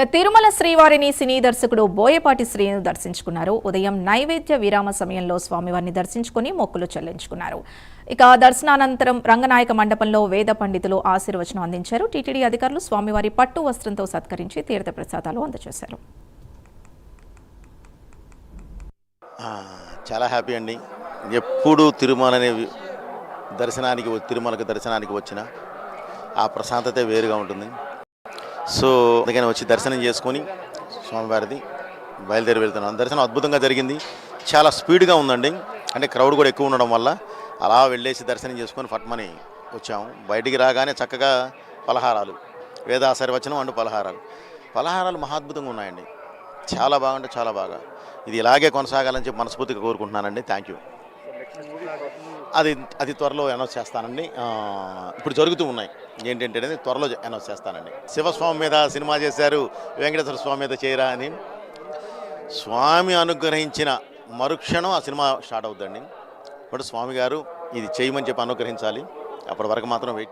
తిరుమల శ్రీవారిని సినీ దర్శకుడు బోయపాటి శ్రీను దర్శించుకున్నారు. ఉదయం నైవేద్య విరామ సమయంలో స్వామివారిని దర్శించుకుని మొక్కులు చెల్లించుకున్నారు. ఇక దర్శనానంతరం రంగనాయక మండపంలో వేద పండితులు ఆశీర్వచనం అందించారు. టీటీడీ అధికారులు స్వామివారి పట్టు వస్త్రంతో సత్కరించి తీర్థ ప్రసాదాలు అందజేశారు. చాలా హ్యాపీ అండి. ఎప్పుడు తిరుమలకి దర్శనానికి వచ్చిన ఆ ప్రశాంతత వేరుగా ఉంటుంది. సో అందుకని వచ్చి దర్శనం చేసుకొని స్వామివారిది బయలుదేరి వెళ్తున్నాం. దర్శనం అద్భుతంగా జరిగింది. చాలా స్పీడ్గా ఉందండి. అంటే క్రౌడ్ కూడా ఎక్కువ ఉండడం వల్ల అలా వెళ్ళేసి దర్శనం చేసుకొని ఫట్మని వచ్చాము. బయటికి రాగానే చక్కగా పలహారాలు, వేదాశీర్వచనం అంటూ పలహారాలు మహాద్భుతంగా ఉన్నాయండి. చాలా బాగుంటే చాలా బాగా. ఇది ఇలాగే కొనసాగాలని చెప్పి మనస్ఫూర్తిగా కోరుకుంటున్నానండి. Thank you. అది త్వరలో అనౌన్స్ చేస్తానండి. ఇప్పుడు జరుగుతూ ఉన్నాయి. ఏంటంటే అనేది త్వరలో అనౌన్స్ చేస్తానండి. శివస్వామి మీద సినిమా చేశారు, వెంకటేశ్వర స్వామి మీద చేయరా అని. స్వామి అనుగ్రహించిన మరుక్షణం ఆ సినిమా స్టార్ట్ అవుతుందండి. బట్ స్వామి గారు ఇది చేయమని చెప్పి అనుగ్రహించాలి. అప్పటి వరకు మాత్రం వెయిట్